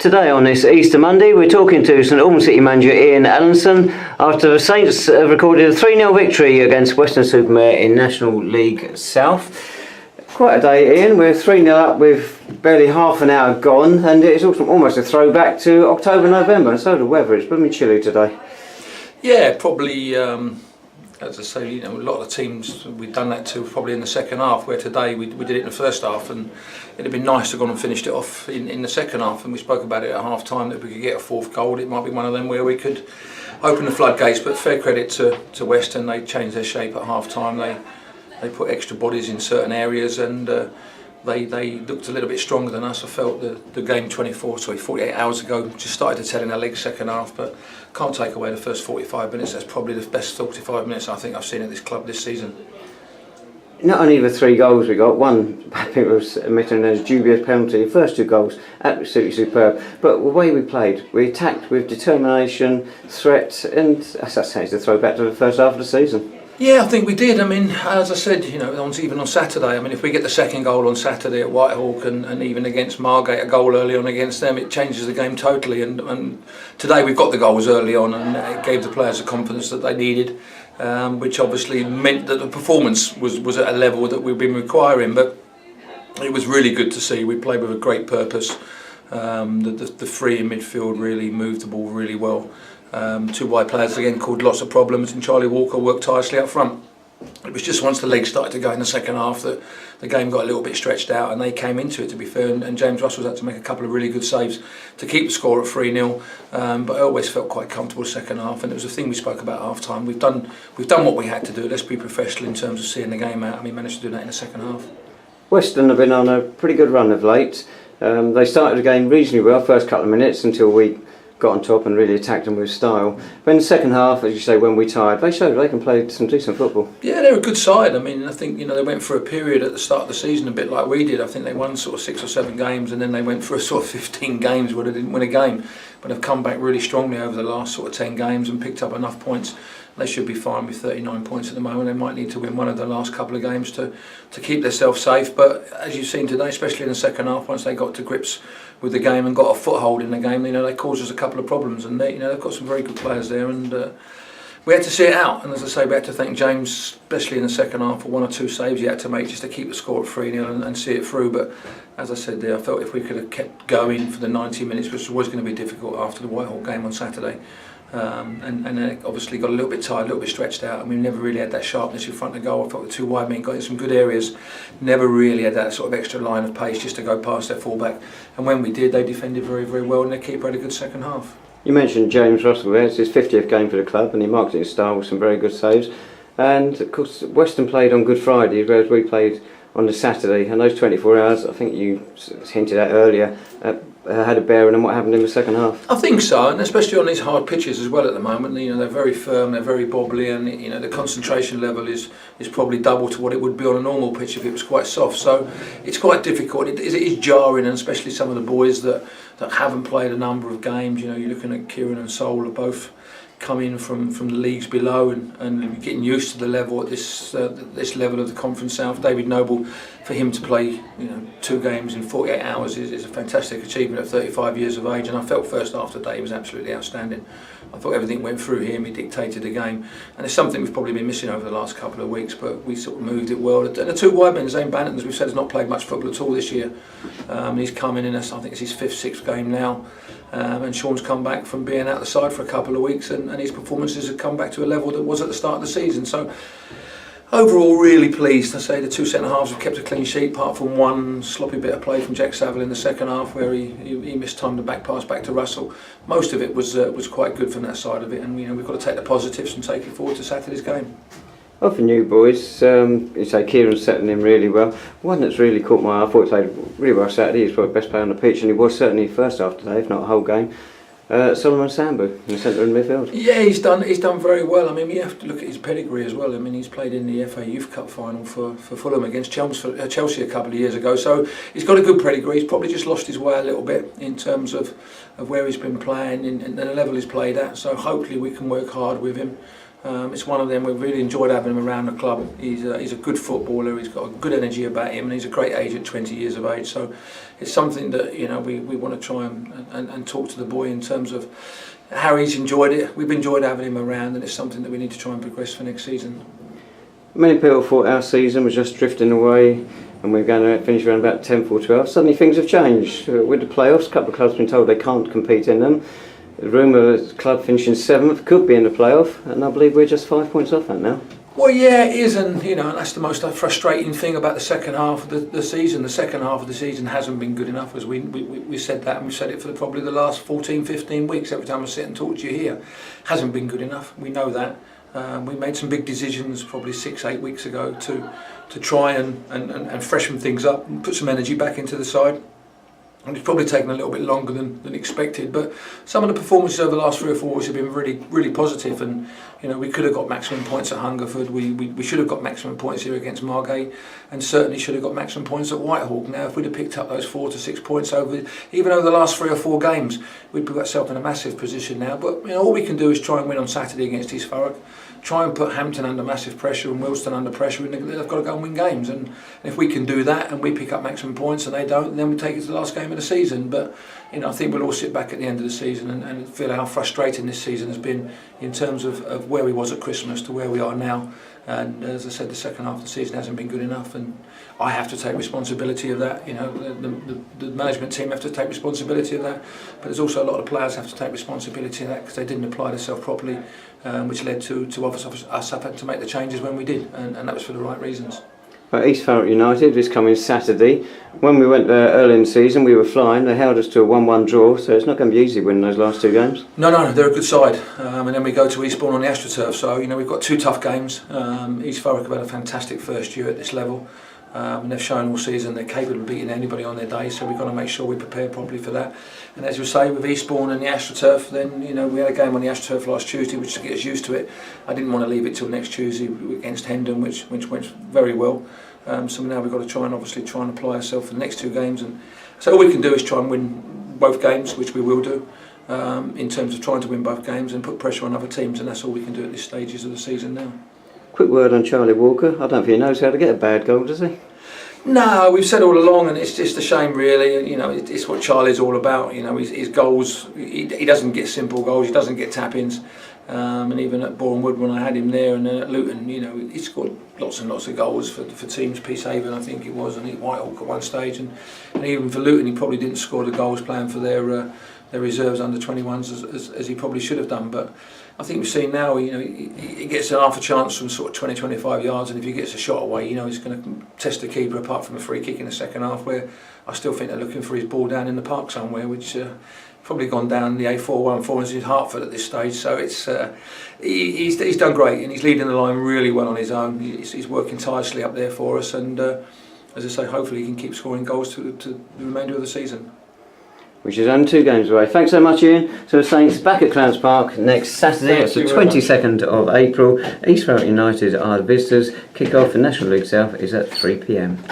Today on this Easter Monday, we're talking to St Albans City manager Ian Allinson after the Saints have recorded a 3-0 victory against Weston-super-Mare in National League South. Quite a day, Ian. We're 3-0 up with barely half an hour gone, and it's also almost a throwback to October, November, and so the weather. It's blooming chilly today. Yeah, probably, as I say, a lot of the teams we've done that to probably in the second half, where today we did it in the first half, and it'd have been nice to have gone and finished it off in the second half, and we spoke about it at half time that if we could get a fourth goal, it might be one of them where we could open the floodgates. But fair credit to Weston, they changed their shape at half time. They put extra bodies in certain areas, and they looked a little bit stronger than us. I felt the game 48 hours ago just started to tell in our league second half, but can't take away the first 45 minutes. That's probably the best 45 minutes I think I've seen at this club this season. Not only the 3 goals we got, one I think was admitted as dubious penalty. The first 2 goals absolutely superb, but the way we played, we attacked with determination, threat, and as I say, it's a throwback to the first half of the season. Yeah, I think we did. I mean, as I said, even on Saturday, I mean, if we get the second goal on Saturday at Whitehawk and even against Margate, a goal early on against them, it changes the game totally. And today we've got the goals early on, and it gave the players the confidence that they needed, which obviously meant that the performance was at a level that we've been requiring. But it was really good to see. We played with a great purpose. The three in midfield really moved the ball really well. 2 wide players again caused lots of problems, and Charlie Walker worked tirelessly up front. It was just once the legs started to go in the second half that the game got a little bit stretched out, and they came into it, to be fair, and James Russell's had to make a couple of really good saves to keep the score at 3-0, but I always felt quite comfortable second half, and it was a thing we spoke about at half time. We've done what we had to do. Let's be professional in terms of seeing the game out, and we managed to do that in the second half. Weston have been on a pretty good run of late. They started the game reasonably well, first couple of minutes, until we got on top and really attacked them with style. But in the second half, as you say, when we tired, they showed they can play some decent football. Yeah, they're a good side. I mean, I think they went for a period at the start of the season a bit like we did. I think they won sort of 6 or 7 games, and then they went for a sort of 15 games where they didn't win a game. But they've come back really strongly over the last sort of 10 games and picked up enough points. They should be fine with 39 points at the moment. They might need to win one of the last couple of games to keep themselves safe. But as you've seen today, especially in the second half, once they got to grips with the game and got a foothold in the game, they caused us a couple of problems. And they've got some very good players there, and we had to see it out. And as I say, we had to thank James, especially in the second half, for 1 or 2 saves he had to make just to keep the score at 3-0 and see it through. But as I said there, I felt if we could have kept going for the 90 minutes, which was going to be difficult after the Whitehall game on Saturday, and then it obviously got a little bit tired, a little bit stretched out, and we never really had that sharpness in front of goal. I thought the 2 wide men got in some good areas, never really had that sort of extra line of pace just to go past their fullback, and when we did, they defended very, very well, and their keeper had a good second half. You mentioned James Russell there. It's his 50th game for the club, and he marked it in style with some very good saves. And of course, Weston played on Good Friday, whereas we played on the Saturday, and those 24 hours, I think you hinted at earlier, had a bearing on what happened in the second half. I think so, and especially on these hard pitches as well at the moment. They're very firm, they're very bobbly, and the concentration level is probably double to what it would be on a normal pitch if it was quite soft. So it's quite difficult. It is jarring, and especially some of the boys that haven't played a number of games. You're looking at Kieran and Sol, are both coming from the leagues below and getting used to the level at this level of the Conference South. David Noble, for him to play 2 games in 48 hours is a fantastic achievement at 35 years of age, and I felt first half today he was absolutely outstanding. I thought everything went through him, he dictated the game, and it's something we've probably been missing over the last couple of weeks, but we sort of moved it well. And the 2 wide men, Zane Bannon, as we've said, has not played much football at all this year. He's come in, I think it's his 5th, 6th game now, and Sean's come back from being out the side for a couple of weeks, and his performances have come back to a level that was at the start of the season. So overall, really pleased. I say the 2 centre halves have kept a clean sheet, apart from 1 sloppy bit of play from Jack Saville in the second half, where he mistimed the back pass back to Russell. Most of it was quite good from that side of it, and we've got to take the positives and take it forward to Saturday's game. Well, for new boys, you say Kieran's settling in really well. One that's really caught my eye, I thought he played really well Saturday. He's probably the best player on the pitch, and he was certainly first half today, if not the whole game. Solomon Sambu in the centre and midfield. Yeah, he's done very well. I mean, we have to look at his pedigree as well. I mean, he's played in the FA Youth Cup final for Fulham against Chelsea a couple of years ago. So he's got a good pedigree. He's probably just lost his way a little bit in terms of where he's been playing and the level he's played at. So hopefully we can work hard with him. It's one of them. We've really enjoyed having him around the club. He's a good footballer. He's got a good energy about him, and he's a great age at 20 years of age. So it's something that we want to try and talk to the boy in terms of how he's enjoyed it. We've enjoyed having him around, and it's something that we need to try and progress for next season. Many people thought our season was just drifting away and we're going to finish around about 10th or 12th. Suddenly things have changed. With the playoffs, a couple of clubs have been told they can't compete in them. The rumour that the club finishing 7th could be in the playoff, and I believe we're just 5 points off that now. Well, yeah, it is, and that's the most frustrating thing about the second half of the season. The second half of the season hasn't been good enough, as we said that, and we've said it for probably the last 14, 15 weeks. Every time I sit and talk to you here, hasn't been good enough. We know that. We made some big decisions probably 6-8 weeks ago to try and freshen things up and put some energy back into the side. And it's probably taken a little bit longer than expected, but some of the performances over the last 3 or 4 weeks have been really, really positive. And we could have got maximum points at Hungerford. We should have got maximum points here against Margate, and certainly should have got maximum points at Whitehall. Now, if we'd have picked up those 4 to 6 points over the last 3 or 4 games, we'd put ourselves in a massive position now. But all we can do is try and win on Saturday against East Thurrock. Try and put Hampton under massive pressure and Wilston under pressure, and they've got to go and win games. And if we can do that and we pick up maximum points and they don't, then we take it to the last game of the season. But I think we'll all sit back at the end of the season and feel how frustrating this season has been in terms of where we was at Christmas to where we are now. And as I said, the second half of the season hasn't been good enough, and I have to take responsibility of that. The management team have to take responsibility of that, but there's also a lot of players have to take responsibility of that because they didn't apply themselves properly, which led to us having to make the changes when we did, and that was for the right reasons. Well, East Thurrock United this coming Saturday. When we went there early in the season, we were flying. They held us to a 1-1 draw, so it's not going to be easy winning those last 2 games. No, they're a good side. And then we go to Eastbourne on the AstroTurf, so we've got 2 tough games. East Thurrock have had a fantastic first year at this level. And they've shown all season they're capable of beating anybody on their day, so we've got to make sure we prepare properly for that. And as you say, with Eastbourne and the AstroTurf, then we had a game on the AstroTurf last Tuesday, which to get us used to it. I didn't want to leave it till next Tuesday against Hendon, which went very well. So now we've got to try and apply ourselves for the next 2 games, and so all we can do is try and win both games, which we will do, in terms of trying to win both games and put pressure on other teams, and that's all we can do at this stages of the season now. Quick word on Charlie Walker. I don't think he knows how to get a bad goal, does he? No, we've said all along, and it's just a shame, really. It's what Charlie's all about. His goals. He doesn't get simple goals. He doesn't get tap-ins. And even at Bournemouth when I had him there, and then at Luton, he scored lots and lots of goals for teams. Peacehaven, I think it was, and Whitehall at one stage, and even for Luton, he probably didn't score the goals playing for their reserves under 21s as he probably should have done. But I think we've seen now, he gets an half a chance from sort of 20-25 yards, and if he gets a shot away, he's going to test the keeper, apart from a free kick in the second half, where I still think they're looking for his ball down in the park somewhere, which probably gone down the A414 as his Hertford at this stage. So it's he's done great, and he's leading the line really well on his own. He's working tirelessly up there for us, and as I say, hopefully he can keep scoring goals to the remainder of the season. Which is only 2 games away. Thanks so much, Ian. So the Saints back at Clowns Park next Saturday. It's the 22nd of April. East Thurrock United are the visitors. Kick-off in National League South is at 3 p.m.